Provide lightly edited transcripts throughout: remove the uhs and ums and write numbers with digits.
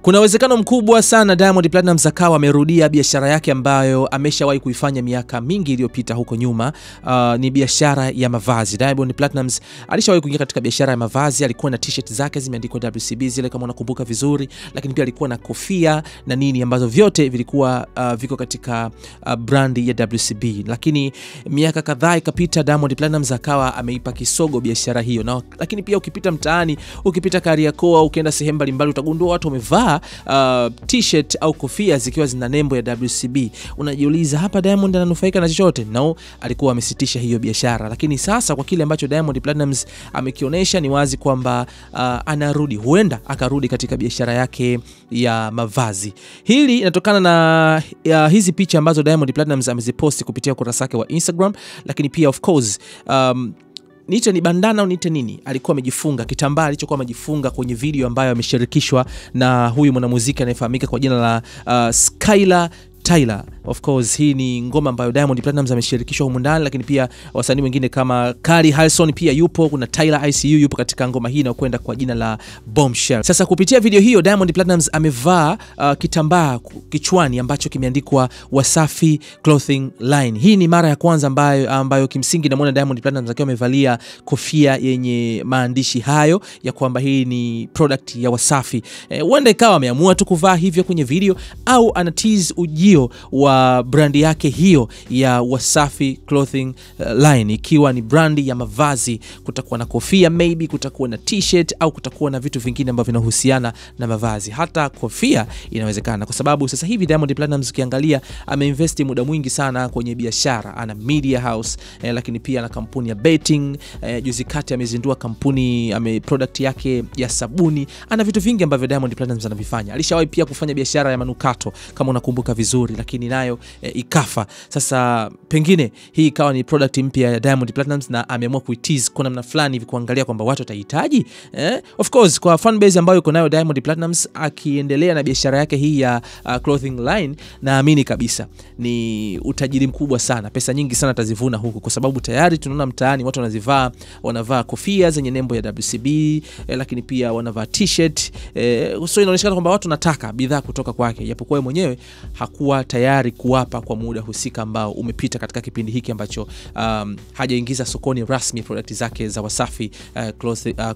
Kuna uwezekano mkubwa sana Diamond Platnumz akawa amerudia biashara yake ambayo ameshawahi kuifanya miaka mingi iliyopita huko nyuma. Ni biashara ya mavazi. Diamond Platnumz alishawahi kuingia katika biashara ya mavazi. Alikuwa na t-shirt zake zimeandikwa WCB zile kama unakumbuka vizuri, lakini pia alikuwa na kofia na nini ambazo vyote vilikuwa viko katika brandi ya WCB. Lakini miaka kadhaa ikapita, Diamond Platnumz akawa ameipa kisogo biashara hiyo. Na lakini pia ukipita mtaani, ukipita Kariakoo au ukienda sehemu mbalimbali utagundua watu wamevaa t-shirt au kofia zikiwa zina nembo ya WCB. Unajiuliza, hapa Diamond ananufaika na chochote? No, alikuwa amesitisha hiyo biashara. Lakini sasa kwa kile ambacho Diamond Platnumz amekionyesha, ni wazi kwamba anarudi, huenda akarudi katika biashara yake ya mavazi. Hili inatokana na hizi picha ambazo Diamond Platnumz ameziposti kupitia ukurasa wake wa Instagram, lakini pia of course niite ni bandana au niite nini, alikuwa amejifunga kitambaa alichokuwa amejifunga kwenye video ambayo ameshirikishwa na huyu mwanamuziki anayefahamika kwa jina la Skylar Tyler. Of course hii ni ngoma ambayo Diamond Platnumz ameshirikishwa humu ndani, lakini pia wasanii wengine kama Carly Harrison pia yupo, kuna Tyler ICU yupo katika ngoma hii na kwenda kwa jina la Bombshell. Sasa kupitia video hiyo Diamond Platnumz amevaa kitambaa kichwani ambacho kimeandikwa Wasafi Clothing Line. Hii ni mara ya kwanza ambayo kimsingi namuona Diamond Platnumz akiwa amevalia kofia yenye maandishi hayo ya kwamba hii ni product ya Wasafi. Huenda ikawa ameamua tu kuvaa hivyo kwenye video, au ana tease ujio wa brandi yake hiyo ya Wasafi Clothing Line, ikiwa ni brandi ya mavazi. Kutakuwa na kofia, maybe kutakuwa na t-shirt, au kutakuwa na vitu vingine ambavyo vinahusiana na mavazi. Hata kofia inawezekana, kwa sababu sasa hivi Diamond Platnumz ukiangalia ameinvest muda mwingi sana kwenye biashara. Ana media house, lakini pia ana kampuni ya betting. Juzi kati amezindua kampuni product yake ya sabuni. Ana vitu vingi ambavyo Diamond Platnumz anavifanya. Alishawahi pia kufanya biashara ya manukato kama unakumbuka vizuri, lakini nayo ikafa. Sasa pengine hii ikawa ni product mpya ya Diamond Platnumz na ameamua kuitease kwa namna fulani hivi, kuangalia kwamba watu watahitaji. Of course kwa fan base ambayo yuko nayo Diamond Platnumz akiendelea na biashara yake hii ya clothing line, naamini kabisa ni utajiri mkubwa sana. Pesa nyingi sana atazivuna huku, kwa sababu tayari tunaona mtaani watu wanavaa kofia zenye nembo ya WCB, lakini pia wanavaa t-shirt. So inaonyesha kwamba watu nataka bidhaa kutoka kwake, japokuwa mwenyewe hakuwa tayari kuwapa kwa muda husika ambao umepita katika kipindi hiki ambacho hajaingiza sokoni rasmi product zake za Wasafi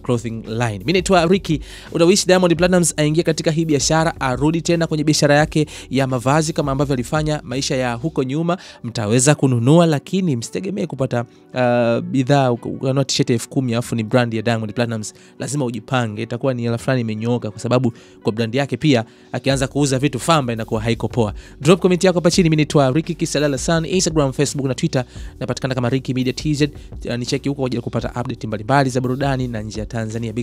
Clothing Line. Mimi naitwa Ricky. Unawish Diamond Platnumz aingie katika hii biashara, arudi tena kwenye biashara yake ya mavazi kama ambavyo alifanya maisha ya huko nyuma. Mtaweza kununua, lakini msitegemee kupata bidhaa unanunua t-shirt 10,000 afu ni brand ya Diamond Platnumz. Lazima ujipange, itakuwa ni hela fulani imenyooka, kwa sababu kwa brand yake pia akianza kuuza vitu famba inakuwa haiko poa. Drop comment yako hapa chini. Mimi naitwa Ricky Kisalala San, Instagram, Facebook na Twitter napatikana kama Ricky Media TZ. Ni cheki huko kwa ajili ya kupata update mbalimbali za burudani na nje ya Tanzania.